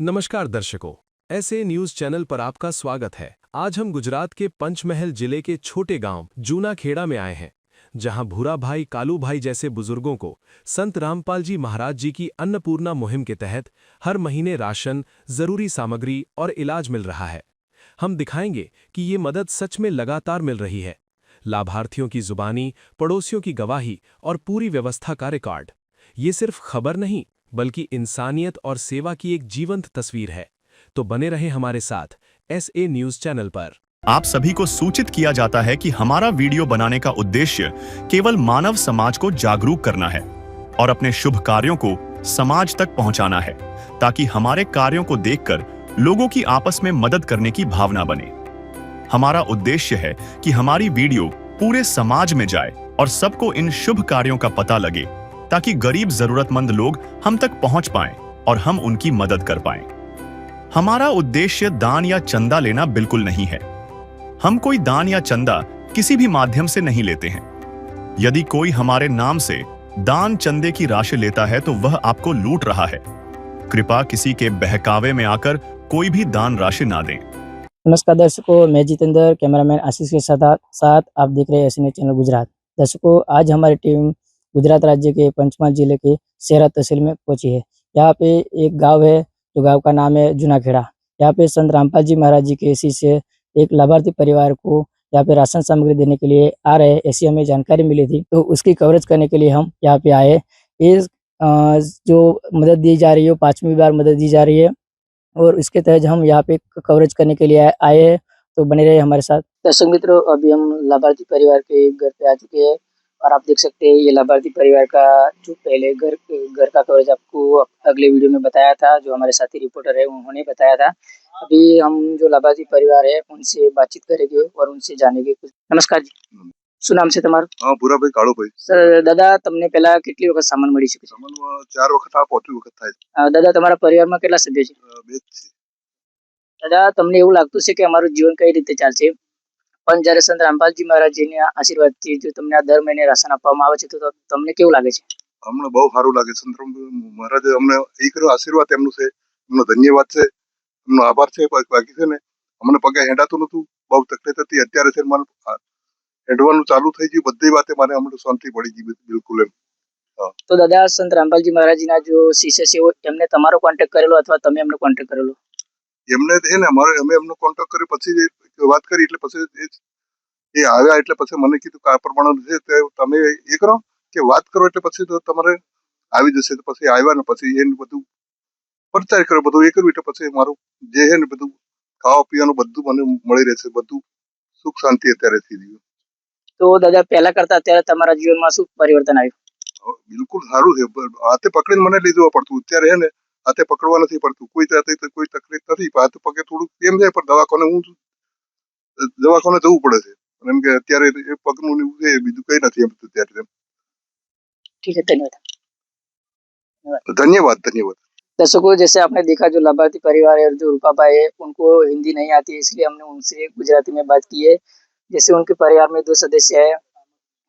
नमस्कार दर्शकों, ऐसे न्यूज चैनल पर आपका स्वागत है। आज हम गुजरात के पंचमहल जिले के छोटे गांव जूनाखेड़ा में आए हैं, जहां भूरा भाई कालू भाई जैसे बुजुर्गों को संत रामपाल जी महाराज जी की अन्नपूर्णा मुहिम के तहत हर महीने राशन, जरूरी सामग्री और इलाज मिल रहा है। हम दिखाएंगे कि ये मदद सच में लगातार मिल रही है। लाभार्थियों की जुबानी, पड़ोसियों की गवाही और पूरी व्यवस्था का रिकॉर्ड। ये सिर्फ खबर नहीं, बल्कि इंसानियत और सेवा की एक जीवंत तस्वीर है। तो बने रहें हमारे साथ SA न्यूज चैनल पर। आप सभी को सूचित किया जाता है कि हमारा वीडियो बनाने का उद्देश्य केवल मानव समाज को जागरूक करना है और अपने शुभ कार्यों को समाज तक पहुंचाना है, ताकि हमारे कार्यों को देखकर लोगों की आपस में मदद करने की भावना बने। हमारा उद्देश्य है कि हमारी वीडियो पूरे समाज में जाए और सबको इन शुभ कार्यों का पता लगे, ताकि गरीब जरूरतमंद लोग हम तक पहुंच पाएं और हम उनकी मदद कर पाएं। हमारा उद्देश्य दान या चंदा लेना बिल्कुल नहीं है। हम कोई दान या चंदा किसी भी माध्यम से नहीं लेते हैं। यदि कोई हमारे नाम से दान चंदे की राशि लेता है तो वह आपको लूट रहा है। कृपया किसी के बहकावे में आकर कोई भी दान राशि ना दें। नमस्कार दर्शकों, मैं जितेंद्र, कैमरामैन आशीष के साथ आप देख रहे हैं एसएन चैनल गुजरात। दर्शकों, आज हमारी टीम गुजरात राज्य के पंचमहल जिले के सेरा तहसील में पहुंची है। यहाँ पे एक गांव है, जो गांव का नाम है जूनाखेड़ा। यहाँ पे संत रामपाल जी महाराज जी के शिष्य एक लाभार्थी परिवार को यहाँ पे राशन सामग्री देने के लिए आ रहे हैं, ऐसी हमें जानकारी मिली थी। तो उसकी कवरेज करने के लिए हम यहाँ पे आए। इस जो मदद दी जा रही है, 5वीं बार मदद दी जा रही है और इसके तहत हम यहाँ पे कवरेज करने के लिए आए हैं। तो बने रहे हमारे साथ। दर्शक मित्रों, अभी हम लाभार्थी परिवार के घर पे आ चुके हैं और आप देख सकते हैं ये लाभार्थी परिवार का जो पहले घर का कवरेज आपको अगले वीडियो में बताया था, जो हमारे साथी रिपोर्टर है उन्होंने बताया था। अभी हम जो लाभार्थी परिवार है उनसे बातचीत करेंगे और उनसे जानेंगे कुछ। नमस्कार जी, શું નામ છે તમારું? ભૂરાભાઈ કાળુભાઈ। સર, દાદા તમને પહેલા કેટલી વખત સામાન મળી શકે છે? સામાન 4 વખત આ 5મી વખત થાય છે। દાદા, તમારા પરિવારમાં કેટલા સભ્ય છે? 2 જ છે। દાદા, તમને એવું લાગતું છે કે અમારું જીવન કઈ રીતે ચાલશે, પણ જ્યારે સંત રામપાલજી મહારાજજીના આશીર્વાદથી જો તમને આ દર મહિને રાશન આપવામાં આવે છે તો તમને કેવું લાગે છે? અમને બહુ સારું લાગે। સંત મહારાજે અમને એ કર્યો આશીર્વાદ એમનું છે, એમનો ધન્યવાદ છે, એમનો આભાર છે। બાકી છે ને અમને પગે હેંડાતું નતું, બહુ તકલીફ હતી। અત્યારે છે મને હેંડવાનું ચાલુ થઈ ગયું, બધી વાતે મને હમણાં શાંતિ પડી ગઈ બિલકુલ એમ। તો દાદા, સંત રામપાલજી મહારાજજીના જો શિષ્ય છે એમને તમારો કોન્ટેક્ટ કરેલો અથવા તમે એમનો કોન્ટેક્ટ કરેલો? એમને છે ને અમારે અમે એમનો કોન્ટેક્ટ કર્યો, પછી વાત કરી એટલે પછી એ આવ્યા એટલે પછી મને કીધું કે આ પ્રમાણે છે તે તમે એ કરો કે વાત કરો એટલે પછી તો તમારે આવી જશે। તો પછી આવ્યા ને પછી એને બધું પ્રચાર કર્યો, બધું એ કર્યું એટલે પછી મારું જે છે ને બધું ખાવા પીવાનું બધું મને મળી રહેશે, બધું સુખ શાંતિ અત્યારે થઈ ગયું। તો દાદા, પહેલા કરતા અત્યારે તમારા જીવનમાં શું પરિવર્તન આવ્યું? બિલકુલ સારું છે। હાથે પકડીને મને લઈ જવા પડતું, અત્યારે છે ને હાથે પકડવા નથી પડતું। કોઈ જાતે કોઈ તકલીફ નથી, હાથે પગે થોડુંક કેમ જાય પણ દવાખાને જવું પડે છે, એમ કે અત્યારે એ પગનું ને એવું છે, બીજું કઈ નથી એમ અત્યારે। ठीक है, धन्यवाद। ધન્યવાદ ધન્યવાદ। दर्शकों, जैसे आपने देखा, जो लाभार्थी परिवार है और जो रूपा भाई है उनको हिंदी नहीं आती है, इसलिए हमने उनसे गुजराती में बात की है। जैसे उनके परिवार में 2 सदस्य है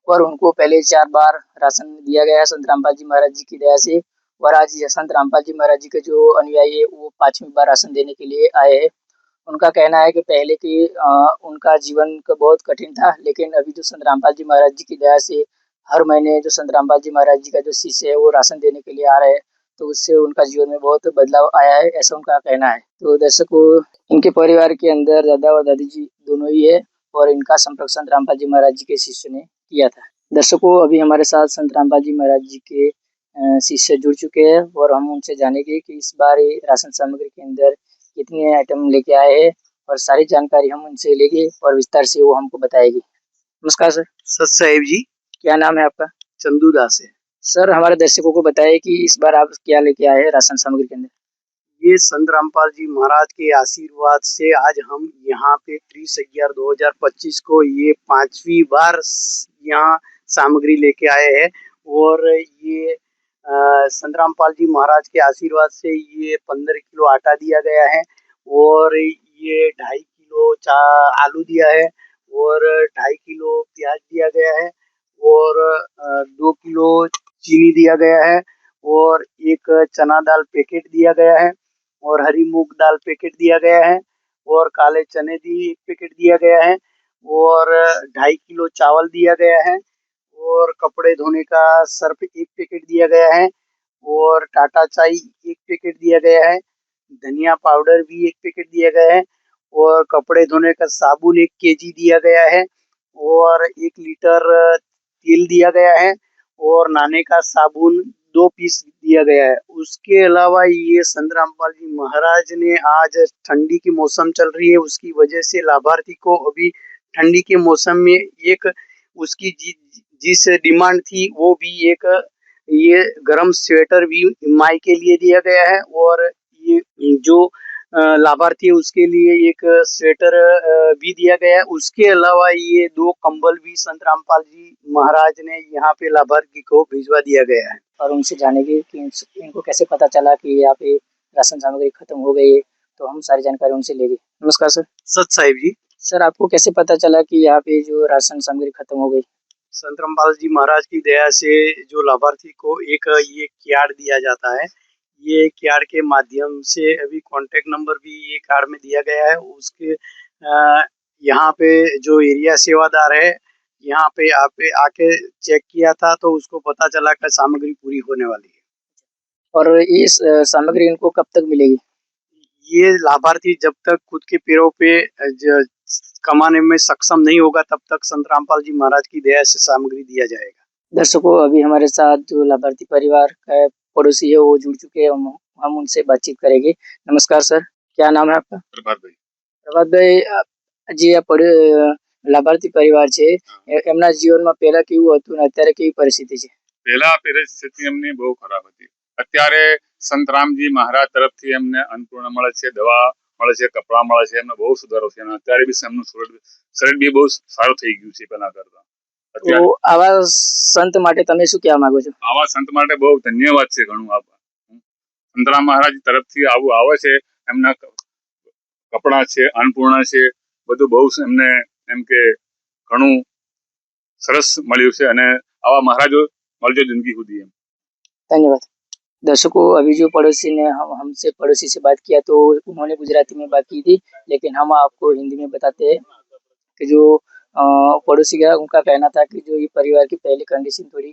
और उनको पहले 4 बार राशन दिया गया है संत रामपाल जी महाराज जी की दया से। और आज संत रामपाल जी महाराज जी के जो अनुयायी है वो 5वीं बार राशन देने के लिए आए हैं। उनका कहना है कि पहले की उनका जीवन बहुत कठिन था, लेकिन अभी जो संत रामपाल जी महाराज जी की दया से हर महीने जो संत रामपाल जी महाराज जी का जो शिष्य है वो राशन देने के लिए आ रहे हैं, तो उससे उनका जीवन में बहुत बदलाव आया है, ऐसा उनका कहना है। तो दर्शकों, इनके परिवार के अंदर दादा और दादी जी दोनों ही है और इनका संपर्क संत रामपाल जी महाराज जी के शिष्य ने किया था। दर्शकों, अभी हमारे साथ संत रामपाल जी महाराज जी के शिष्य जुड़ चुके हैं और हम उनसे जानेंगे कि इस बार राशन सामग्री के अंदर कितने आइटम लेके आए हैं और सारी जानकारी हम उनसे लेंगे और विस्तार से वो हमको बताएगी। नमस्कार सर। सत साहेब जी। क्या नाम है आपका? चंदू दास है। सर, हमारे दर्शकों को बताइए कि इस बार आप क्या लेके आए हैं राशन सामग्री के अंदर? ये संत रामपाल जी महाराज के आशीर्वाद से आज हम यहाँ पे 30/11/2025 को ये 5वीं बार यहाँ सामग्री लेके आए हैं। और ये संत रामपाल जी महाराज के आशीर्वाद से ये 15 किलो आटा दिया गया है और ये 2.5 किलो आलू दिया है और 2.5 किलो प्याज दिया गया है और 2 किलो चीनी दिया गया है और एक चना दाल पैकेट दिया गया है और हरी मूंग दाल पैकेट दिया गया है और काले चने दी एक पैकेट दिया गया है और 2.5 किलो चावल दिया गया है और कपड़े धोने का सर्फ एक पैकेट दिया गया है और टाटा चाय एक पैकेट दिया गया है, धनिया पाउडर भी एक पैकेट दिया गया है और कपड़े धोने का साबुन 1 kg दिया गया है और 1 लीटर तेल दिया गया है और नहाने का साबुन 2 पीस दिया गया है। उसके अलावा ये संत रामपाल जी महाराज ने आज ठंडी की मौसम चल रही है, उसकी वजह से लाभार्थी को अभी ठंडी के मौसम में एक उसकी जिस डिमांड थी वो भी एक ये गर्म स्वेटर भी माई के लिए दिया गया है और ये जो लाभार्थी है उसके लिए एक स्वेटर भी दिया गया है। उसके अलावा ये 2 कंबल भी संत रामपाल जी महाराज ने यहाँ पे लाभार्थी को भिजवा दिया गया है। और उनसे जानेंगे कि इनको कैसे पता चला कि यहाँ पे राशन सामग्री खत्म हो गई है, तो हम सारी जानकारी उनसे लेंगे। नमस्कार सर। सत साहिब जी। सर, आपको कैसे पता चला कि यहाँ पे जो राशन सामग्री खत्म हो गई? संत रामपाल जी महाराज की दया से जो लाभार्थी को एक ये कार्ड दिया जाता है, ये कार्ड के माध्यम से अभी कांटेक्ट नंबर भी ये कार्ड में दिया गया है। उसके यहाँ पे जो एरिया सेवादार है यहाँ पे आके चेक किया था तो उसको पता चला कि सामग्री पूरी होने वाली है। और इस सामग्री इनको कब तक मिलेगी? ये लाभार्थी जब तक खुद के पैरों पे कमाने में सक्षम नहीं होगा तब तक संत रामपाल जी महाराज की दया से सामग्री दिया जाएगा। दर्शकों, अभी हमारे साथ जो लाभार्थी परिवार का पड़ोसी है वो जुड़ चुके हैं, हम उनसे बातचीत करेंगे। नमस्कार सर, क्या नाम है आपका? प्रभात भाई। प्रभात भाई जी, आप લાભાર્થી પરિવાર છે, એમના જીવનમાં પહેલા કેવું હતું ને અત્યારે કેવી પરિસ્થિતિ છે? પહેલા પરિસ્થિતિ એમની બહુ ખરાબ હતી। અત્યારે સંત રામજી મહારાજ તરફથી એમને અન્નપૂર્ણા મળે છે, દવા મળે છે, કપડા મળે છે, એમને બહુ સુધારો છે અને અત્યારે બી એમનું શરીર બી બહુ સારું થઈ ગયું છે પહેલા કરતા। તો આવા સંત માટે તમે શું કહેવા માંગો છો? આવા સંત માટે બહુ ધન્યવાદ છે ઘણું। સંતરામ મહારાજ તરફથી આવું આવે છે, એમના કપડા છે, અન્નપૂર્ણા છે, બધું બહુ એમને એમ કે ઘણું સરસ મળ્યું છે અને આવા મહારાજો મળજો જિંદગી સુધી એમ। धन्यवाद। दर्शकों, अभी जो पड़ोसी ने हमसे पड़ोसी से बात किया तो उन्होंने गुजराती में बात की थी, लेकिन हम आपको हिंदी में बताते हैं कि जो पड़ोसी का उनका कहना था कि जो ये परिवार की पहले कंडीशन थोड़ी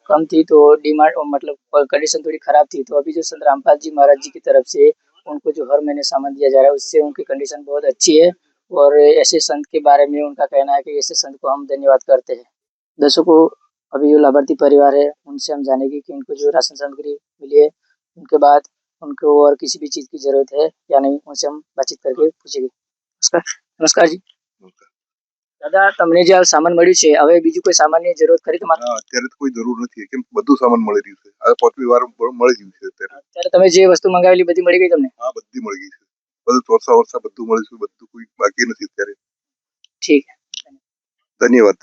कम थी, तो डिमांड मतलब कंडीशन थोड़ी खराब थी, तो अभी जो संत रामपाल जी महाराज जी की तरफ से उनको जो हर महीने सामान दिया जा रहा है उससे उनकी कंडीशन बहुत अच्छी है। और ऐसे संत के बारे में उनका कहना है कि ऐसे संत को हम धन्यवाद करते हैं। दर्शकों, अभी जो लाभार्थी परिवार है उनसे हम जानेंगे कि इनको जो राशन सामग्री मिली है उनके बाद उनको और किसी भी चीज़ की जरूरत है या नहीं, उनसे हम बातचीत करके पूछेंगे। नमस्कार जी। दादा, તમને જે સામાન મળ્યું છે, હવે બીજું કોઈ સામાનની જરૂરત ખરી તમારે? અત્યારે તો કોઈ જરૂર નથી કેમ બધું સામાન મળી રહ્યું છે। આ પાંચમી વાર મળી ગયું છે અત્યારે। અત્યારે તમે જે વસ્તુ મંગાવેલી બધી મળી ગઈ તમને? હા, બધી મળી ગઈ છે, બધું ચોરસા વરસા બધું મળી છે, બધું કોઈ બાકી નથી અત્યારે। ठीक है, ધન્યવાદ।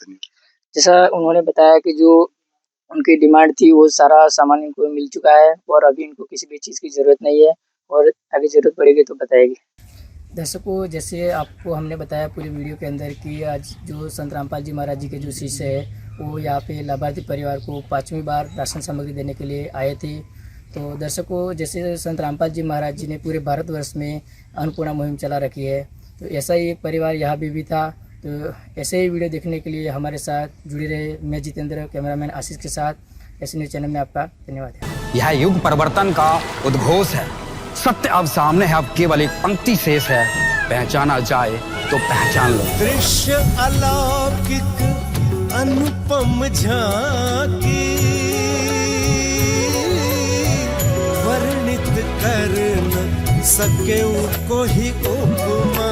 जैसा उन्होंने बताया कि जो उनकी डिमांड थी वो सारा सामान इनको मिल चुका है और अभी इनको किसी भी चीज़ की ज़रूरत नहीं है और आगे ज़रूरत पड़ेगी तो बताएगी। दर्शकों, जैसे आपको हमने बताया पूरी वीडियो के अंदर कि आज जो संत रामपाल जी महाराज जी के जो शिष्य है वो यहाँ पे लाभार्थी परिवार को 5वीं बार राशन सामग्री देने के लिए आए थे। तो दर्शकों, जैसे संत रामपाल जी महाराज जी ने पूरे भारतवर्ष में अन्नपूर्णा मुहिम चला रखी है, तो ऐसा ही एक परिवार यहाँ भी था। तो ऐसे ही वीडियो देखने के लिए हमारे साथ जुड़े रहे। मैं जितेंद्र, कैमरामैन आशीष के साथ ऐसे न्यूज़ चैनल में आपका धन्यवाद है। यह युग परिवर्तन का उद्घोष है। सत्य अब सामने है, अब केवल एक पंक्ति शेष है। पहचाना जाए तो पहचान लो। दृश्य अलौकिक अनुपम झांकी वर्णित कर न सके कोई उपमा,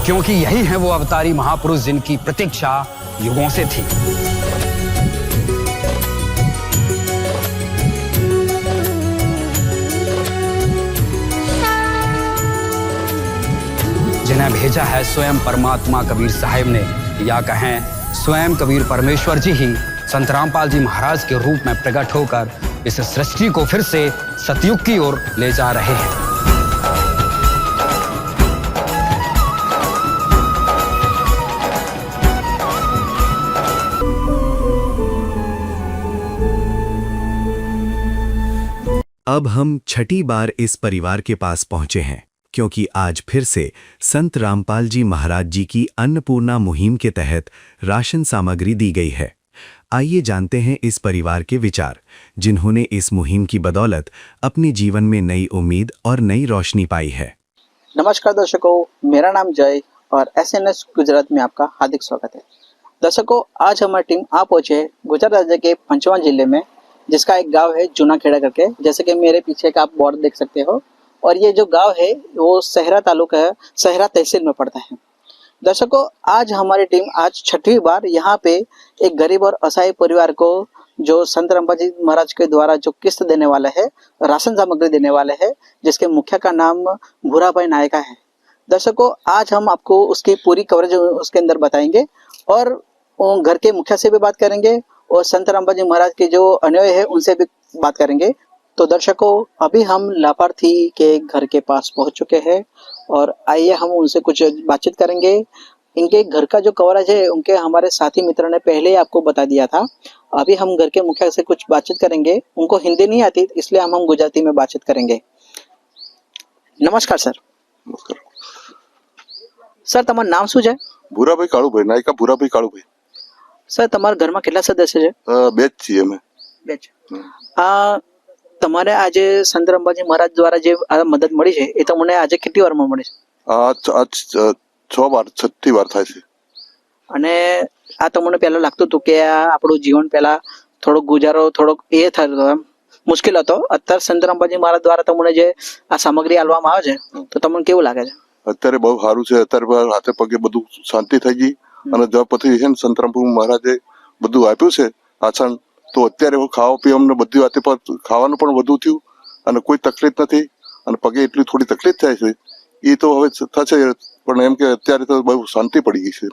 क्योंकि यही है वो अवतारी महापुरुष जिनकी प्रतीक्षा युगों से थी। जिन्हें भेजा है स्वयं परमात्मा कबीर साहिब ने, या कहें स्वयं कबीर परमेश्वर जी ही संत रामपाल जी महाराज के रूप में प्रकट होकर इस सृष्टि को फिर से सतयुग की ओर ले जा रहे हैं। अब हम छठी बार इस परिवार के पास पहुंचे हैं क्योंकि आज फिर से संत रामपाल जी महाराज जी की अन्नपूर्णा मुहिम के तहत राशन सामग्री दी गई है। आइए जानते हैं इस परिवार के विचार, जिन्होंने इस मुहिम की बदौलत अपने जीवन में नई उम्मीद और नई रोशनी पाई है। नमस्कार दर्शकों, मेरा नाम जय और SNS गुजरात में आपका हार्दिक स्वागत है। दर्शकों, आज हमारी टीम आ पहुंचे है गुजरात राज्य के पंचमहाल जिले में, जिसका एक गांव है जूनाखेड़ा करके, जैसे कि मेरे पीछे का आप बोर्ड देख सकते हो। और ये जो गांव है वो सहरा तालुका है, सहरा तहसील में पड़ता है। दर्शकों, आज हमारी टीम आज छठवीं बार यहाँ पे एक गरीब और असहाय परिवार को जो संत रामपाल जी महाराज के द्वारा जो किस्त देने वाला है, राशन सामग्री देने वाले है, जिसके मुखिया का नाम भूराभाई नायका है। दर्शकों, आज हम आपको उसकी पूरी कवरेज उसके अंदर बताएंगे और घर के मुखिया से भी बात करेंगे और संत रामपाल जी महाराज के जो अनुयायी है उनसे भी बात करेंगे। तो दर्शकों, अभी हम लाभार्थी के घर के पास पहुंच चुके हैं और आइए हम उनसे कुछ बातचीत करेंगे। इनके घर का जो कवरेज है उनके हमारे साथी मित्र ने पहले ही आपको बता दिया था। अभी हम घर के मुखिया से कुछ बातचीत करेंगे। उनको हिंदी नहीं आती, इसलिए हम गुजराती में बातचीत करेंगे। नमस्कार सर। नमस्कार सर, તમારું નામ શું છે? ભૂરાભાઈ કાળુભાઈ નાયકા ભૂરાભાઈ કાળુભાઈ। સર, તમારા ઘરમાં કેટલા સદસ્ય છે? બે જ છીએ અમે। બે જ। તમારે આજે સંત રામપાલજી મહારાજ દ્વારા જે આ મદદ મળી છે એ તમને આજે કેટલી વારમાં મળી છે? આ 6 વાર થાય છે। અને આ તમને પહેલા લાગતું હતું કે આ આપણું જીવન પહેલા થોડોક ગુજારો થોડોક એ થતો એમ મુશ્કેલ હતો, અત્યારે સંત રામપાલજી મહારાજ દ્વારા તમને જે આ સામગ્રી આપવામાં આવે છે તો તમને કેવું લાગે છે? અત્યારે બહુ સારું છે। અત્યારે હાથે પગે બધું શાંતિ થઈ ગઈ અને જો પછી છે ને સંત રામપાલ મહારાજે બધું આપ્યું છે આસન, તો અત્યારે ખાવા પીવાનું બધી વાતે પર ખાવાનું પણ વધુ થયું અને કોઈ તકલીફ નથી અને પગે એટલી થોડી તકલીફ થાય છે એ તો હવે થશે, પણ એમ કે અત્યારે તો બહુ શાંતિ પડી ગઈ છે।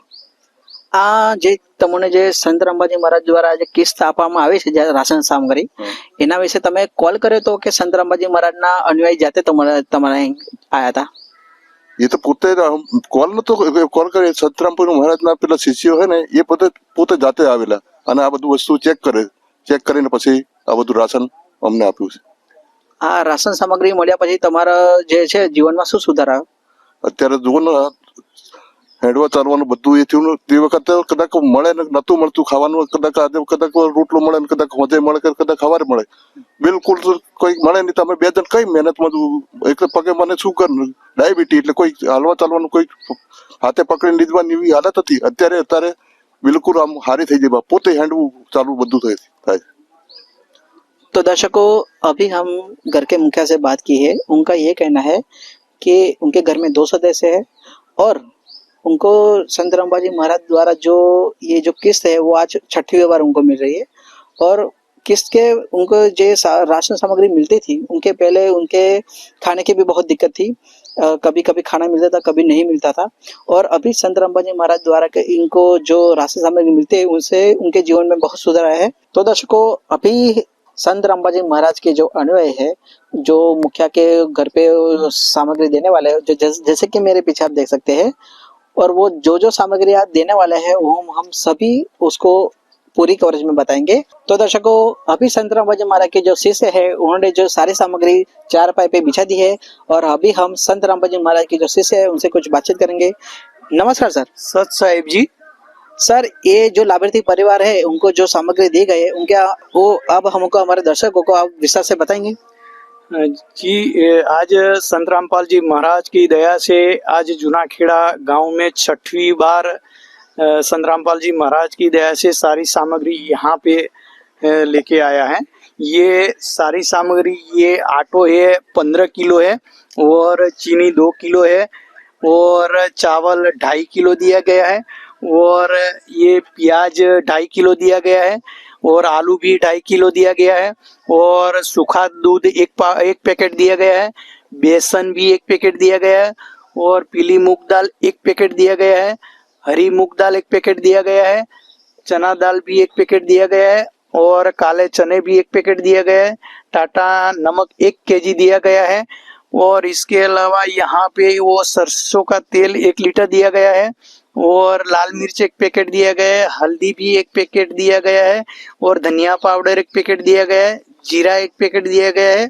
આ જે તમને જે સંત રામપાલજી મહારાજ દ્વારા જે કિસ્ત આપવામાં આવી છે રાશન સામગ્રી, એના વિશે તમે કોલ કર્યો તો કે સંત રામપાલજી મહારાજના અનુયાયી જાતે તમારા આયા હતા? એ તો પોતે કોલ નતો કોલ કરે, સંત રામપાલ મહારાજના પેલા શિષ્યો છે ને એ પોતે જાતે આવેલા અને આ બધું વસ્તુ ચેક કરીને પછી આ બધું રાશન અમને આપ્યું છે। આ રાશન સામગ્રી મળ્યા પછી તમારા જે છે જીવનમાં શું સુધાર આવ્યો? અત્યારે જુઓ ને હેડવા ચાલવાનું બધું એ થયું ને, તે વખતે કદાચ મળે ને નતું મળતું ખાવાનું, કદાચ રોટલો મળે ને કદાચ હોજે મળે કે કદાચ સવારે મળે, બિલકુલ કોઈ મળે નહીં। તમે બે જણ કઈ મહેનતમાં એટલે પગે મને સુગર ડાયાબિટી એટલે કોઈ હાલવા ચાલવાનું કોઈ હાથે પકડીને લીધવાની એવી હાલત હતી। અત્યારે बिल्कुल हम हारी થઈ જાય, પોતે હેન્ડવું ચાલુ બધું થાય। तो दर्शकों, अभी हम घर के मुखिया से बात की है। उनका ये कहना है कि उनके घर में 2 सदस्य है और उनको संत रामपाल जी महाराज द्वारा जो ये जो किस्त है वो आज छठी बार उनको मिल रही है। और किस्त के उनको जो राशन सामग्री मिलती थी, उनके पहले उनके खाने की भी बहुत दिक्कत थी, कभी कभी खाना मिलता था, कभी नहीं मिलता था। और अभी संत रामपाल जी महाराज द्वारा के इनको जो राशन सामग्री मिलती है उनसे उनके जीवन में बहुत सुधार आया है। तो दर्शकों, अभी संत रामपाल जी महाराज के जो अनुयायी है, जो मुखिया के घर पे सामग्री देने वाले हैं, जो जैसे कि मेरे पीछे आप देख सकते हैं, और वो जो सामग्री आज देने वाले हैं वो हम सभी उसको पूरी कवरेज में बताएंगे। तो दर्शकों, अभी संत रामपाल जी महाराज के जो शिष्य है उन्होंने जो सारी सामग्री 4 पाई पे बिछा दी है और अभी हम संत रामपाल जी महाराज के जो शिष्य है उनसे कुछ बातचीत करेंगे। नमस्कार सर। सत साहिब जी। सर, ये जो लाभार्थी परिवार है उनको जो सामग्री दी गई है उनके वो अब हमको हमारे दर्शकों को आप विस्तार से बताएंगे? जी, आज संत रामपाल जी महाराज की दया से आज जूनाखेड़ा गांव में छठवीं बार संत रामपाल जी महाराज की दया से सारी सामग्री यहाँ पे लेके आया है। ये सारी सामग्री, ये आटो है 15 किलो है और चीनी 2 किलो है और चावल 2.5 किलो दिया गया है और ये प्याज 2.5 किलो दिया गया है और आलू भी 2.5 किलो दिया गया है और सूखा दूध एक पैकेट दिया गया है, बेसन भी 1 पैकेट दिया गया है और पीली मूंग दाल 1 पैकेट दिया गया है, हरी मूंग दाल 1 पैकेट दिया गया है, चना दाल भी 1 पैकेट दिया गया है और काले चने भी 1 पैकेट दिया गया है, टाटा नमक 1 केजी दिया गया है और इसके अलावा यहाँ पे वो सरसों का तेल 1 लीटर दिया गया है और लाल मिर्च 1 पैकेट दिया गया है, हल्दी भी 1 पैकेट दिया गया है और धनिया पाउडर 1 पैकेट दिया गया है, जीरा 1 पैकेट दिया गया है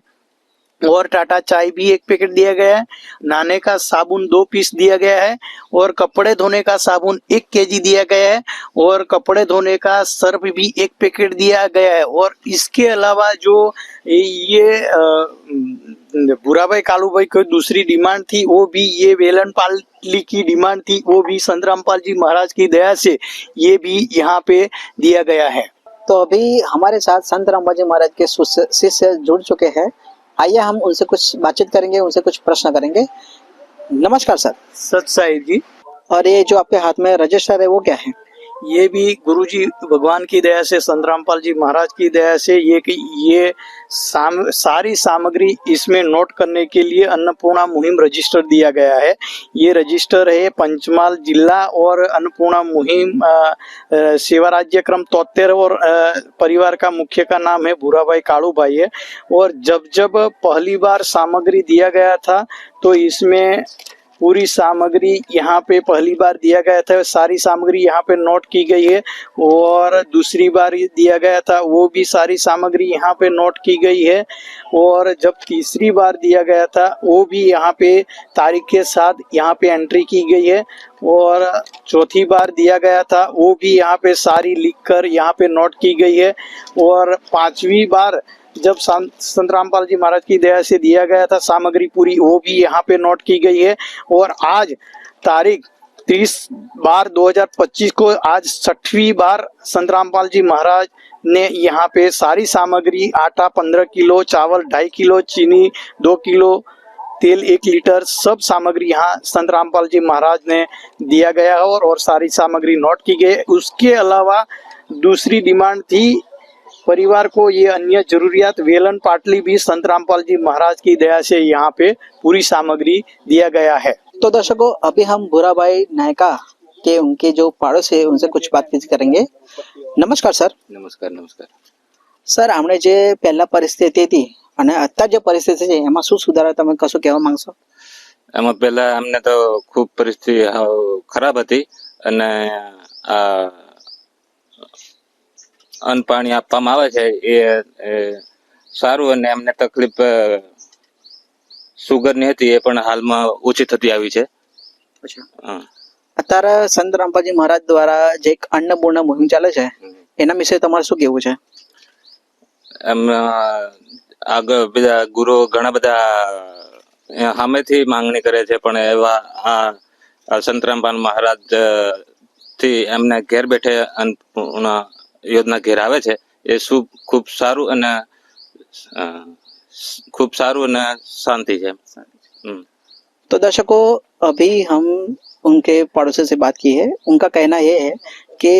और टाटा चाय भी 1 पैकेट दिया गया है। नहाने का साबुन 2 पीस दिया गया है और कपड़े धोने का साबुन 1 केजी दिया गया है और कपड़े धोने का सर्फ भी 1 पैकेट दिया गया है। और इसके अलावा जो ये भूराभाई कालूभाई की दूसरी डिमांड थी, वो भी ये वेलन पाली की डिमांड थी, वो भी संत रामपाल जी महाराज की दया से ये भी यहाँ पे दिया गया है। तो अभी हमारे साथ संत रामपाल जी महाराज के शिष्य जुड़ चुके हैं। आइए हम उनसे कुछ बातचीत करेंगे, उनसे कुछ प्रश्न करेंगे। नमस्कार सर। सत साहिब जी। और ये जो आपके हाथ में रजिस्टर है वो क्या है? ये भी गुरुजी भगवान की दया से, संत रामपाल जी महाराज की दया से ये सारी सामग्री इसमें नोट करने के लिए अन्नपूर्णा मुहिम रजिस्टर दिया गया है। ये रजिस्टर है पंचमहाल जिला और अन्नपूर्णा मुहिम सेवा राज्य क्रम 73 और परिवार का मुख्य का नाम है भूराभाई कालूभाई है। और जब पहली बार सामग्री दिया गया था तो इसमें पूरी सामग्री यहाँ पे पहली बार दिया गया था, सारी सामग्री यहाँ पे नोट की गई है। और दूसरी बार दिया गया था वो भी सारी सामग्री यहाँ पे नोट की गई है। और जब तीसरी बार दिया गया था वो भी यहाँ पे तारीख के साथ यहाँ पे एंट्री की गई है। और चौथी बार दिया गया था वो भी यहाँ पे सारी लिखकर यहाँ पे नोट की गई है। और 5वीं बार जब संत रामपाल जी महाराज की दया से दिया गया था सामग्री पूरी, वो भी यहाँ पे नोट की गई है। और आज तारीख 30/2025 को आज 6वीं बार संत रामपाल जी महाराज ने यहाँ पे सारी सामग्री आटा 15 किलो, चावल 2.5 किलो, चीनी 2 किलो, तेल 1 लीटर, सब सामग्री यहाँ संत रामपाल जी महाराज ने दिया गया है और सारी सामग्री नोट की गई। उसके अलावा दूसरी डिमांड थी परिवार को, ये अन्य जरूरियात वेलन पाटली भी संत रामपाल जी महाराज की दया से यहाँ पे पूरी सामग्री दिया गया है। तो दर्शकों, अभी हम भूराभाई नायका के उनके जो पाड़ोस है उनसे कुछ बातचीत करेंगे। नमस्कार सर। નમસ્કાર સર, આપણે જે પહેલા પરિસ્થિતિ હતી અને અત્યારે જે પરિસ્થિતિ છે એમાં શું સુધારા તમે કશું કહેવા માંગશો? એમાં પહેલા અમને તો ખૂબ પરિસ્થિતિ ખરાબ હતી અને આ અન્ન પાણી આપવામાં આવે છે એ સારું અને એમને તકલીફ સુગરની હતી એ પણ હાલમાં ઓછી થતી આવી છે। અત્યારે સંત રામપાલજી મહારાજ દ્વારા જે એક અન્નપૂર્ણા મુહિમ ચાલે છે એના વિશે તમારે શું કહેવું છે? એમ આગળ બધા ગુરુ ઘણા બધા સામેથી માંગણી કરે છે પણ એવા આ સંત રામપાલ મહારાજ થી એમને ઘેર બેઠે અન્નપૂર્ણા યોજના ઘેર આવે છે એ ખૂબ સારું અને खूब सारू और शांति है। तो दर्शकों, अभी हम उनके पड़ोसी से बात की है। उनका कहना ये है कि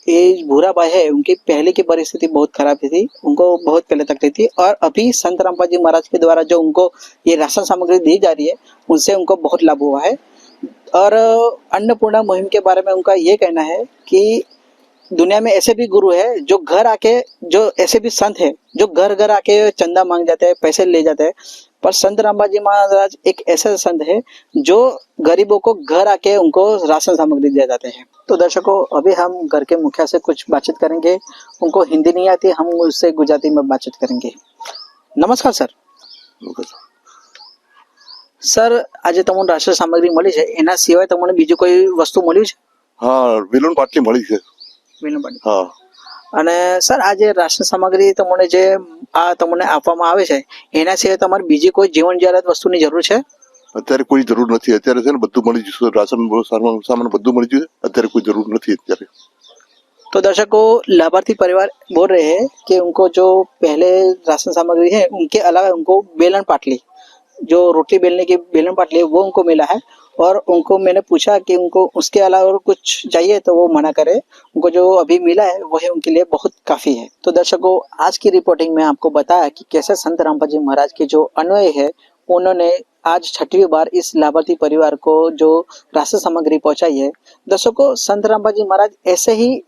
ये भूराभाई है, उनकी पहले की परिस्थिति बहुत खराब थी, उनको बहुत पहले तकलीफ थी और अभी संत रामपाल जी महाराज के द्वारा जो उनको ये राशन सामग्री दी जा रही है उनसे उनको बहुत लाभ हुआ है। और अन्नपूर्णा मुहिम के बारे में उनका ये कहना है कि दुनिया में ऐसे भी गुरु है जो घर आके, जो ऐसे भी संत है जो घर घर आके चंदा मांग जाते हैं, पैसे ले जाते हैं, पर संत रामपाल जी महाराज एक ऐसा संत है जो गरीबों को घर आके उनको राशन सामग्री दिया जाते हैं। तो दर्शकों, अभी हम घर के मुखिया से कुछ बातचीत करेंगे। उनको हिंदी नहीं आती, हम उससे गुजराती में बातचीत करेंगे। नमस्कार सर। सर, आज तमने राशन सामग्री मળી છે, એના સિવાય તમને બીજું કોઈ વસ્તુ મળી છે? હા, વેલણ પાટલી મળી છે। હા, અને સર આ જે રાશન સામગ્રી તમને જે આ તમને આપવામાં આવે છે એના સિવાય તમારે બીજી કોઈ જીવન જરૂરિયાત વસ્તુની જરૂર છે? અત્યારે કોઈ જરૂર નથી, અત્યારે છે ને બધું મળી જશે, રાશન સામાન બધું મળી જશે, અત્યારે કોઈ જરૂર નથી અત્યારે। तो दर्शकों, लाभार्थी परिवार बोल रहे हैं कि उनको जो पहले राशन सामग्री है उनके अलावा उनको बेलन पाटली, जो रोटी बेलने की बेलन पाटली है वो उनको मिला है। और उनको मैंने पूछा कि उनको उसके अलावा और कुछ चाहिए तो वो मना करे, उनको जो अभी मिला है वही उनके लिए बहुत काफी है। तो दर्शकों, आज की रिपोर्टिंग में आपको बताया कि कैसे संत रामपाल जी महाराज के जो अन्वय है उन्होंने आज 6वीं बार इस लाभार्थी परिवार को जो राशन सामग्री पहुंचाई है। दर्शकों, संत रामपाल जी महाराज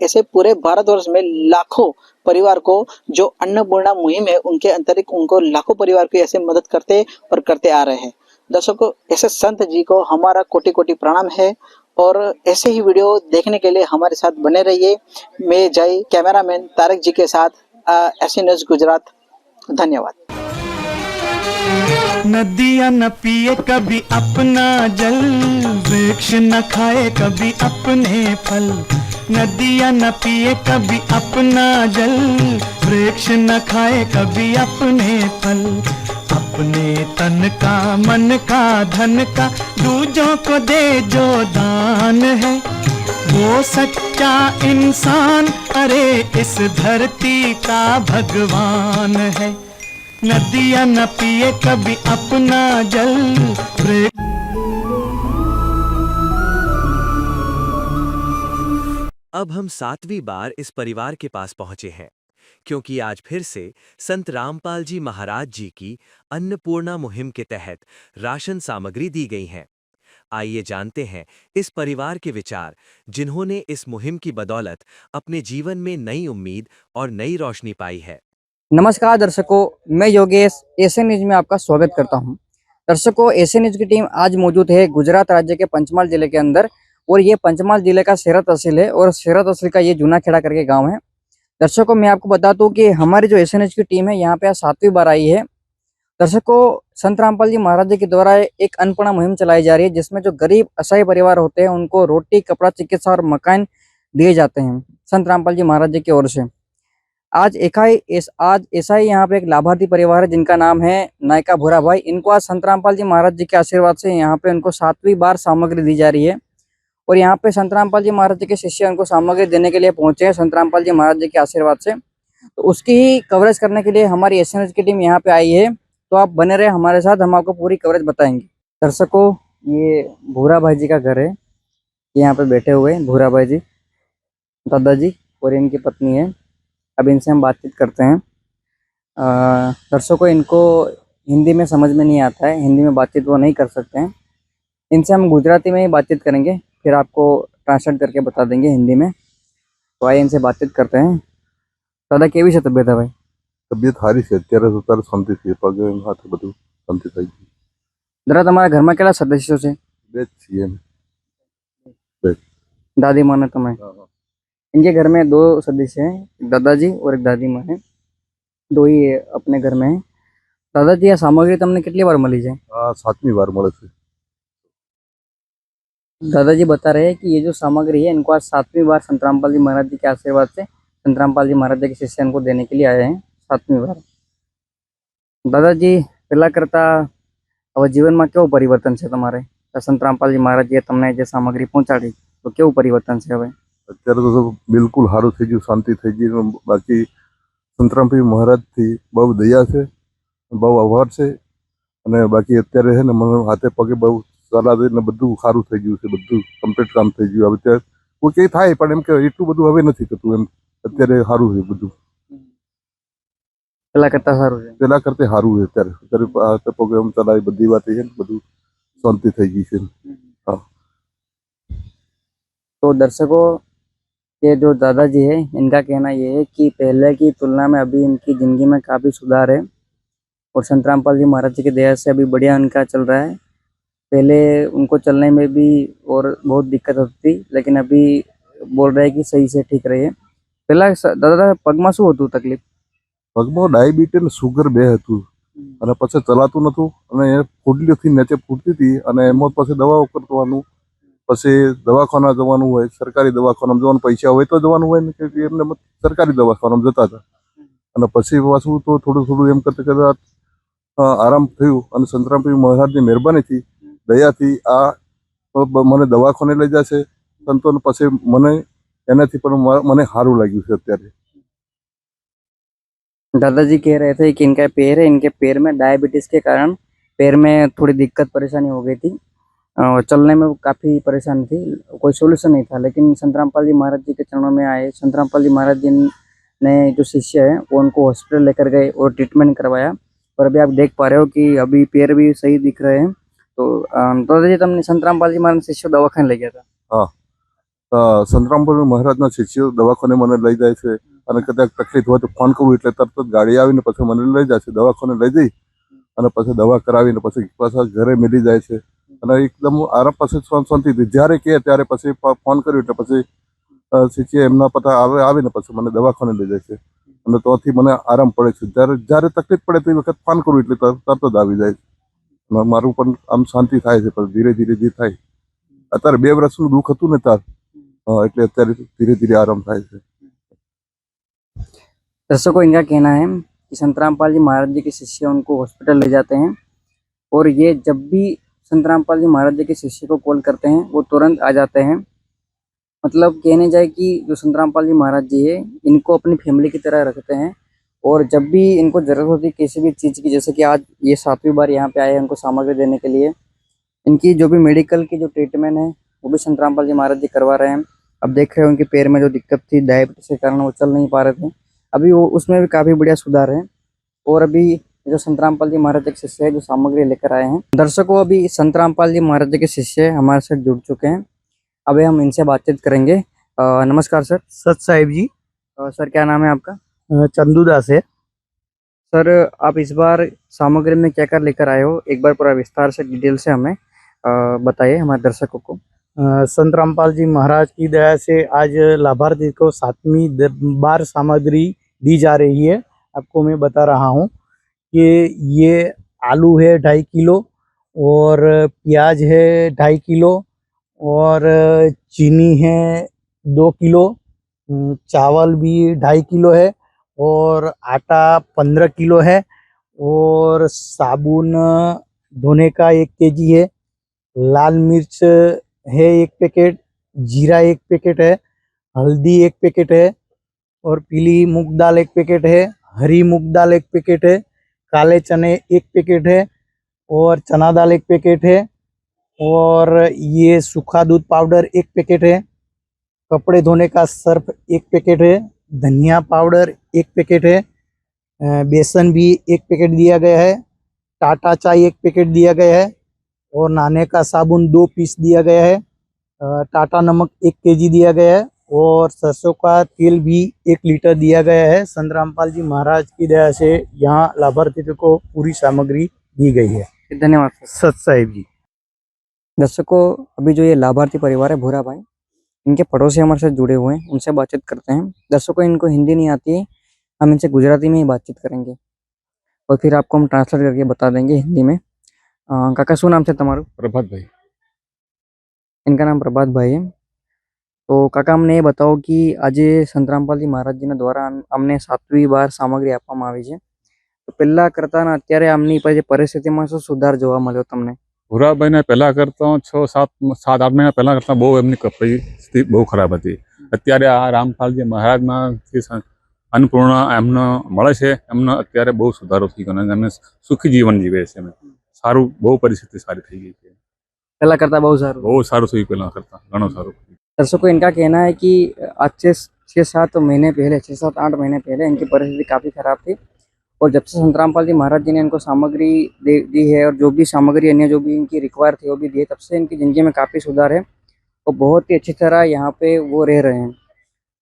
ऐसे पूरे भारतवर्ष में लाखों परिवार को जो अन्नपूर्णा मुहिम है उनके अंतरिक्ष उनको लाखों परिवार को ऐसे मदद करते और करते आ रहे हैं। दर्शकों, ऐसे संत जी को हमारा कोटि कोटि प्रणाम है और ऐसे ही वीडियो देखने के लिए हमारे साथ बने रहिए। मैं जय, कैमरामैन तारक जी के साथ SN न्यूज़ गुजरात। धन्यवाद। नदियाँ न पिए कभी अपना जल, वृक्ष न खाए कभी अपने फल। नदियाँ न पिए कभी अपना जल, वृक्ष न खाए कभी अपने फल। अपने तन का मन का धन का दूजों को दे जो दान है, वो सच्चा इंसान अरे इस धरती का भगवान है। नदियाँ न पिए कभी अपना जल, वृक्ष। अब हम 7वीं बार इस परिवार के पास पहुंचे हैं, क्योंकि आज फिर से संत रामपाल जी महाराज जी की अन्नपूर्णा मुहिम के तहत राशन सामग्री दी गई है। आइए जानते हैं इस परिवार के विचार, जिन्होंने इस मुहिम की बदौलत अपने जीवन में नई उम्मीद और नई रोशनी पाई है। नमस्कार दर्शकों, मैं योगेश एशियन न्यूज में आपका स्वागत करता हूं। दर्शकों, एशियन न्यूज की टीम आज मौजूद है गुजरात राज्य के पंचमहाल जिले के अंदर, और ये पंचमहाल जिले का शेरा तहसील है और शेरा तहसील का ये जूना खेड़ा करके गांव है। दर्शकों, मैं आपको बता दूं कि हमारी जो एशियन न्यूज की टीम है यहाँ पे आज 7वीं बार आई है। दर्शकों, संत रामपाल जी महाराज जी के द्वारा एक अन्नपूर्णा मुहिम चलाई जा रही है, जिसमें जो गरीब असहाय परिवार होते हैं उनको रोटी, कपड़ा, चिकित्सा और मकान दिए जाते हैं संत रामपाल जी महाराज जी की ओर से। आज ऐसा ही यहाँ पे एक लाभार्थी परिवार है जिनका नाम है नायका भूरा भाई। इनको आज संत रामपाल जी महाराज जी के आशीर्वाद से यहाँ पे उनको 7वीं बार सामग्री दी जा रही है, और यहाँ पे संत रामपाल जी महाराज जी के शिष्य उनको सामग्री देने के लिए पहुंचे हैं संत रामपाल जी महाराज जी के आशीर्वाद से। तो उसकी ही कवरेज करने के लिए हमारी एशियन न्यूज की टीम यहाँ पे आई है, तो आप बने रहे हमारे साथ, हम आपको पूरी कवरेज बताएंगे। दर्शकों, ये भूरा भाई जी का घर है, यहाँ पे बैठे हुए भूरा भाई जी, दादाजी और इनकी पत्नी है। अब इनसे हम बातचीत करते हैं। दर्शकों, इनको हिंदी में समझ में नहीं आता है, हिंदी में बातचीत वो नहीं कर सकते हैं। इनसे हम गुजराती में ही बातचीत करेंगे, फिर आपको ट्रांसलेट करके बता देंगे हिंदी में। तो आइए इनसे बातचीत करते हैं। दादा, केवी છે તબિયત ભાઈ? તબિયત સારી છે અત્યારે, તો તારે શાંતિ છે, પગે હાથે બધું શાંતિ થઈ ગઈ। दादा, તમારા ઘરમાં કેટલા સદસ્યો છે? બે જ છીએ ને। दादी माँ ने तुम्हें? इनके घर में 2 सदस्य हैं, एक दादाजी और एक दादी माँ है, 2 ही अपने घर में है। दादाजी, આ સામગ્રી તમને કેટલી વાર મળી છે? 7મી વાર મળે છે। दादाजी बता रहे हैं कि ये जो सामग्री है इनको आज 7वीं बार संत रामपाल जी महाराज जी के आशीर्वाद से संत रामपाल जी महाराज जी के शिष्य इनको देने के लिए आए हैं 7वीं बार। दादाजी, पहला करता હવે જીવનમાં કેવું પરિવર્તન છે તમારે? સંત રામપાલજી મહારાજે તમને જે સામગ્રી પહોંચાડી, તો કેવું પરિવર્તન છે હવે? અત્યારે તો બિલકુલ સારું થઈ ગયું, શાંતિ થઈ ગઈ। બાકી સંત રામપાલ મહારાજથી બહુ દયા છે, બહુ આભાર છે, અને બાકી અત્યારે છે ને મને હાથે પગે બહુ સલાહ દઈને બધું સારું થઈ ગયું છે, બધું કમ્પ્લીટ કામ થઈ ગયું। હવે અત્યારે કોઈ કંઈ થાય પણ એમ કે એટલું બધું હવે નથી થતું, એમ અત્યારે સારું છે બધું, પહેલા કરતા સારું છે, પેલા કરતા સારું છે। અત્યારે હાથે પગે એમ ચલાવી બધી વાત છે ને બધું શાંતિ થઈ ગઈ છે। हाँ। तो दर्शकों, ये जो दादाजी है इनका कहना ये है कि पहले की तुलना में अभी इनकी ज़िंदगी में काफ़ी सुधार है, और संत रामपाल जी महाराज जी की दया से अभी बढ़िया उनका चल रहा है। पहले उनको चलने में भी और बहुत दिक्कत होती थी, लेकिन अभी बोल रहे हैं कि सही से ठीक रही है। पहला दादा पगमा શું હતું તકલીફ? પગમાં ડાયાબિટીસ અને સુગર બે હતું, અને પછી ચલાતું નહોતું, અને એ ફૂટલીથી નીચે ફૂટતી હતી, અને એમાં પછી દવાઓ કરવાનું, પછી દવાખાના જવાનું હોય, સરકારી દવાખાનામાં જવાનું, પૈસા હોય તો જવાનું હોય ને, કે એમને સરકારી દવાખાનામાં જતા હતા। અને પછી પાછું તો થોડું થોડું એમ કરતા કરતા આરામ થયું, અને સંતરામભાઈ મહારાજની મહેરબાનીથી દયાથી આ મને દવાખાને લઈ જશે સંતોને, પછી મને એનાથી પણ મને સારું લાગ્યું છે અત્યારે। दादाजी कह रहे थे कि इनका पैर है, इनके पैर में डायबिटीज़ के कारण पैर में थोड़ी दिक्कत परेशानी हो गई थी, चलने में काफ़ी परेशानी थी, कोई सोल्यूशन नहीं था। लेकिन संत रामपाल जी महाराज जी के चरणों में आए, संत रामपाल जी महाराज जी ने जो शिष्य है वो उनको हॉस्पिटल लेकर गए और ट्रीटमेंट करवाया, और अभी आप देख पा रहे हो कि अभी पैर भी सही दिख रहे हैं। तो दादाजी, तुमने संत रामपाल जी महाराज शिष्य दवाखाने ले गया था? हाँ, संत रामपाल महाराजना शिष्य दवाखाने મને લઈ જાય છે, અને કદાચ તકલીફ હોય તો ફોન કરું એટલે તરત જ ગાડી આવીને પછી મને લઈ જાય છે, દવાખાને લઈ જઈ અને પછી દવા કરાવીને પછી પાછા ઘરે મિલી જાય છે, અને એકદમ આરામ પછી શાંતિથી જ્યારે કહે ત્યારે પછી ફોન કર્યો એટલે પછી શિષ્ય એમના પતા આવીને પછી મને દવાખાને લઈ જાય છે। અને તોથી મને આરામ પડે છે. જ્યારે જ્યારે તકલીફ પડે તે વખત ફોન કરું એટલે તરત જ આવી જાય છે. અને મારું પણ આમ શાંતિ થાય છે, પણ ધીરે ધીરે જે થાય અત્યારે 2 વર્ષનું દુઃખ હતું ને એટલે અત્યારે ધીરે धीरे आराम થાય છે. दर्शकों, इनका कहना है कि संत रामपाल जी महाराज जी के शिष्य उनको हॉस्पिटल ले जाते हैं और ये जब भी संत रामपाल जी महाराज जी के शिष्य को कॉल करते हैं वो तुरंत आ जाते हैं। मतलब कहने जाए कि जो संत रामपाल जी महाराज जी है इनको अपनी फैमिली की तरह रखते हैं और जब भी इनको ज़रूरत होती है किसी भी चीज़ की, जैसे कि आज ये 7वीं बार यहाँ पे आए हैं उनको सामग्री देने के लिए, इनकी जो भी मेडिकल की जो ट्रीटमेंट है वो भी संत रामपाल जी महाराज जी करवा रहे हैं। अब देख रहे हो उनके पैर में जो दिक्कत थी डायबिटीज के कारण वो चल नहीं पा रहे थे, अभी वो उसमें भी काफ़ी बढ़िया सुधार है। और अभी जो संत रामपाल जी महाराज जी के शिष्य है जो सामग्री लेकर आए हैं। दर्शकों, अभी संत रामपाल जी महाराज जी के शिष्य हमारे साथ जुड़ चुके हैं, अभी हम इनसे बातचीत करेंगे। नमस्कार सर। सत साहिब जी। सर क्या नाम है आपका? चंदूदास है। सर आप इस बार सामग्री में क्या क्या लेकर आए हो, एक बार पूरा विस्तार से डिटेल से हमें बताइए हमारे दर्शकों को। संत रामपाल जी महाराज की दया से आज लाभार्थी को 7वीं बार सामग्री दी जा रही है। आपको मैं बता रहा हूँ कि ये आलू है 2.5 किलो और प्याज है 2.5 किलो और चीनी है 2 किलो, चावल भी 2.5 किलो है और आटा 15 किलो है और साबुन धोने का 1 केजी है, लाल मिर्च है 1 पैकेट, जीरा 1 पैकेट है, हल्दी 1 पैकेट है और पीली मूंग दाल 1 पैकेट है, हरी मूंग दाल 1 पैकेट है, काले चने 1 पैकेट है और चना दाल 1 पैकेट है और ये सूखा दूध पाउडर 1 पैकेट है, कपड़े धोने का सर्फ 1 पैकेट है, धनिया पाउडर 1 पैकेट है, बेसन भी 1 पैकेट दिया गया है, टाटा चाय 1 पैकेट दिया गया है और नहाने का साबुन 2 पीस दिया गया है, टाटा नमक 1 केजी दिया गया है और सरसों का तेल भी 1 लीटर दिया गया है। संत रामपाल जी महाराज की दया से यहाँ लाभार्थी को पूरी सामग्री दी गई है। धन्यवाद सर। सत साहिब जी। दर्शकों, अभी जो ये लाभार्थी परिवार है भूरा भाई, इनके पड़ोसी हमारे साथ जुड़े हुए हैं, उनसे बातचीत करते हैं। दर्शकों, इनको हिंदी नहीं आती है, हम इनसे गुजराती में ही बातचीत करेंगे और फिर आपको हम ट्रांसलेट करके बता देंगे हिंदी में। काका શું નામ છે તમારું? પ્રભાતભાઈ। इनका नाम प्रभात भाई है। तो काका हमने ये बताओ कि आज संत रामपाल जी महाराज जी द्वारा अमने 7वीं बार सामग्री આપવામાં આવી છે, તો પહેલા કરતા ને અત્યારે આમની પરિસ્થિતિમાં શું સુધાર જોવા મળ્યો તમને? ભૂરાભાઈને પહેલા કરતા 6-7 મહિના પહેલા કરતા બહુ એમની પરિસ્થિતિ બહુ ખરાબ હતી। અત્યારે આ રામપાલજી મહારાજમાંથી અન્નપૂર્ણા એમને મળે છે, એમને અત્યારે બહુ સુધારો થઈ ગયો અને એમને સુખી જીવન જીવે છે। એમને સારું, બહુ પરિસ્થિતિ સારી થઈ ગઈ છે, पहला करता बहुत सारू થયું પહેલા કરતા ઘણું સારું। दर्शकों, इनका कहना है कि आज से 6-7 महीने पहले 6-7-8 महीने पहले इनकी परिस्थिति काफ़ी खराब थी और जब से संत रामपाल जी महाराज जी ने इनको सामग्री दी है और जो भी सामग्री अन्य जो भी इनकी रिक्वायर थी वो भी दी है, तब से इनकी ज़िंदगी में काफ़ी सुधार है और बहुत ही अच्छी तरह यहाँ पे वो रह रहे हैं।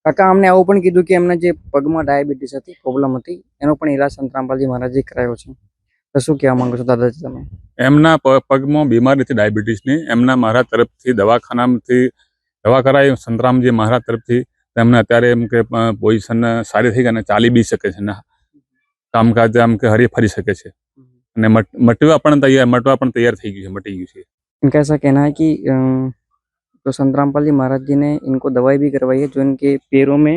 काका, हमने આવું પણ કીધું કે એમને જે પગમાં ડાયાબિટીસ હતી, પ્રોબ્લેમ હતી, એનો પણ ઇલાજ સંત રામપાલજી મહારાજે કરાયો છે, તો શું કહેવા માંગો છો દાદાજી તમે? એમના પગમાં બીમારી હતી ડાયાબિટીસની, એમના મારા તરફથી દવાખાનામાંથી દવા કરાવી સંતરામજી મહારાજ તરફથી, એમને અત્યારે એમ કે પોઝિશન સારી થઈ ગઈ અને ચાલી બી શકે છે ને કામકાજ એમ કે હરી ફરી શકે છે અને મટવા પણ તૈયાર થઈ ગયું છે, મટી ગયું છે। इनका ऐसा कहना है कि तो संत रामपाल जी महाराज जी ने इनको दवाई भी करवाई है, जो इनके पैरों में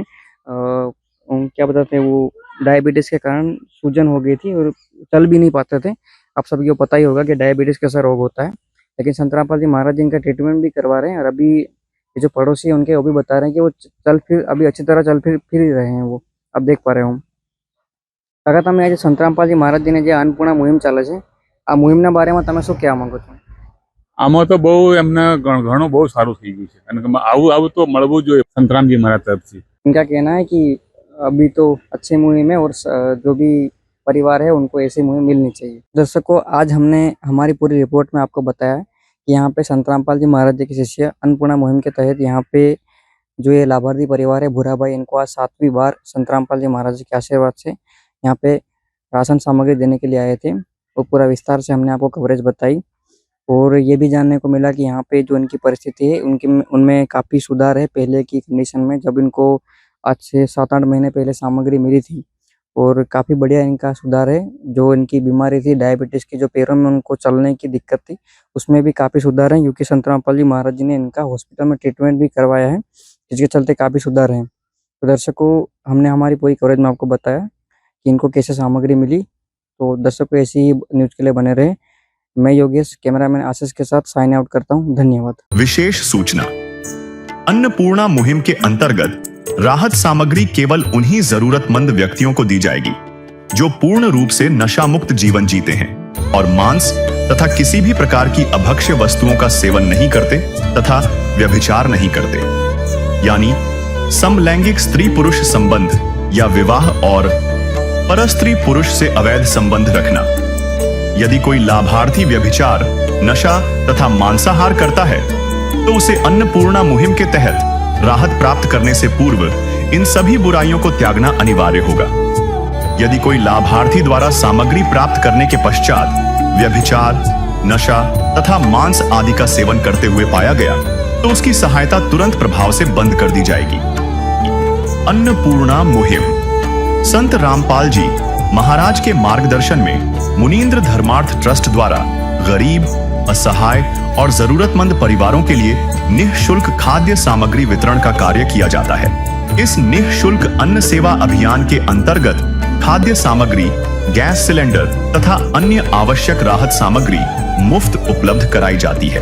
क्या बताते हैं वो डायबिटीज़ के कारण सूजन हो गई थी और चल भी नहीं पाते थे। आप सभी को पता ही होगा कि डायबिटीज़ कैसा रोग होता है, लेकिन संत रामपाल जी महाराज जी इनका ट्रीटमेंट भी करवा रहे हैं और अभी ये जो पड़ोसी है उनके वो भी बता रहे हैं कि वो अभी अच्छी तरह चल फिर ही रहे हैं, वो आप देख पा रहे हो। काका, તમે આજે સંત રામપાલજી મહારાજજીને જે અન્નપૂર્ણા મુહિમ ચાલે છે, આ મુહિમના બારેમાં તમે શું કહેવા માંગો છો? આમાં તો બહુ એમને ઘણું બહુ સારું થઈ ગયું છે અને આવું તો મળવું જોઈએ સંતરામજી મહારાજ તરફથી। इनका कहना है कि अभी तो अच्छी मुहिम है और जो भी परिवार है उनको ऐसी मुहिम मिलनी चाहिए। दर्शकों, आज हमने हमारी पूरी रिपोर्ट में आपको बताया कि यहाँ पे संत रामपाल जी महाराज जी के शिष्य अन्नपूर्णा मुहिम के तहत यहाँ पे जो ये लाभार्थी परिवार है भूरा भाई, इनको आज 7वीं बार संत रामपाल जी महाराज जी के आशीर्वाद से यहाँ पे राशन सामग्री देने के लिए आए थे और पूरा विस्तार से हमने आपको कवरेज बताई और ये भी जानने को मिला कि यहाँ पे जो इनकी परिस्थिति है उनमें काफ़ी सुधार है पहले की कंडीशन में। जब इनको आज से 7-8 महीने पहले सामग्री मिली थी और काफ़ी बढ़िया इनका सुधार है। जो इनकी बीमारी थी डायबिटीज़ की, जो पैरों में उनको चलने की दिक्कत थी, उसमें भी काफ़ी सुधार है, क्योंकि संत रामपाल जी महाराज जी ने इनका हॉस्पिटल में ट्रीटमेंट भी करवाया है, जिसके चलते काफ़ी सुधार है। तो दर्शकों, हमने हमारी पूरी कवरेज में आपको बताया कि इनको कैसे सामग्री मिली। तो दर्शकों, ऐसी ही न्यूज़ के लिए बने रहे। मैं योगेश, कैमरामैन आशीष के साथ साइन आउट करता हूँ। धन्यवाद। विशेष सूचना। अन्नपूर्णा मुहिम के अंतर्गत राहत सामग्री केवल उन्हीं जरूरतमंद व्यक्तियों को दी जाएगी जो पूर्ण रूप से नशा मुक्त जीवन जीते हैं और मांस तथा किसी भी प्रकार की अभक्ष्य वस्तुओं का सेवन नहीं करते तथा व्यभिचार नहीं करते, यानी समलैंगिक स्त्री पुरुष संबंध या विवाह और परस्त्री पुरुष से अवैध संबंध रखना। यदि कोई लाभार्थी व्यभिचार, नशा तथा मांसाहार करता है तो उसे अन्नपूर्णा मुहिम के तहत राहत प्राप्त करने से पूर्व इन सभी बुराइयों को त्यागना अनिवार्य होगा। यदि कोई लाभार्थी द्वारा सामग्री प्राप्त करने के पश्चात व्यभिचार, नशा तथा मांस आदि का सेवन करते हुए पाया गया तो उसकी सहायता तुरंत प्रभाव से बंद कर दी जाएगी। अन्नपूर्णा मुहिम संत रामपाल जी महाराज के मार्गदर्शन में मुनींद्र धर्मार्थ ट्रस्ट द्वारा गरीब, असहाय और जरूरतमंद परिवारों के लिए निःशुल्क खाद्य सामग्री वितरण का कार्य किया जाता है। इस निःशुल्क अन्न सेवा अभियान के अंतर्गत खाद्य सामग्री, गैस सिलेंडर तथा अन्य आवश्यक राहत सामग्री मुफ्त उपलब्ध कराई जाती है।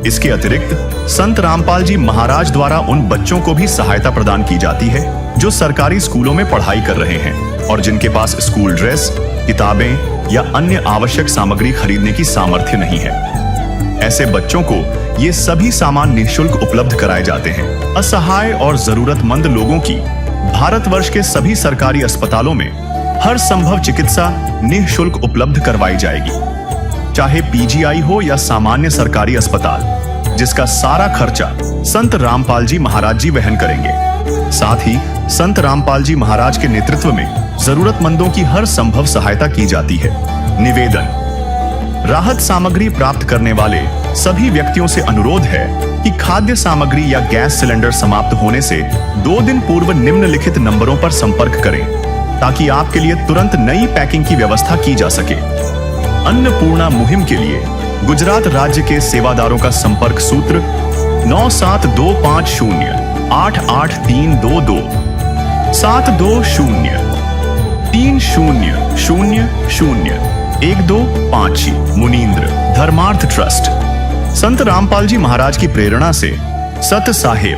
इसके अतिरिक्त संत रामपाल जी महाराज द्वारा उन बच्चों को भी सहायता प्रदान की जाती है जो सरकारी स्कूलों में पढ़ाई कर रहे हैं और जिनके पास स्कूल ड्रेस, किताबें या अन्य आवश्यक सामग्री खरीदने की सामर्थ्य नहीं है। ऐसे बच्चों को ये सभी सामान निःशुल्क उपलब्ध कराए जाते हैं। असहाय और जरूरतमंद लोगों की भारतवर्ष के सभी सरकारी अस्पतालों में हर संभव चिकित्सा निःशुल्क उपलब्ध करवाई जाएगी, चाहे पीजीआई हो या सामान्य सरकारी अस्पताल, जिसका सारा खर्चा संत रामपाल जी महाराज जी वहन करेंगे। साथ ही संत रामपाल जी महाराज के नेतृत्व में जरूरतमंदों की हर संभव सहायता की जाती है। निवेदन। राहत सामग्री प्राप्त करने वाले सभी व्यक्तियों से अनुरोध है कि खाद्य सामग्री या गैस सिलेंडर समाप्त होने से 2 दिन पूर्व निम्नलिखित नंबरों पर संपर्क करें ताकि आपके लिए तुरंत नई पैकिंग की व्यवस्था की जा सके। अन्नपूर्णा मुहिम के लिए गुजरात राज्य के सेवादारों का संपर्क सूत्र 9725088322 72030001256 मुनींद्र धर्मार्थ ट्रस्ट। संत रामपाल जी महाराज की प्रेरणा से सत साहेब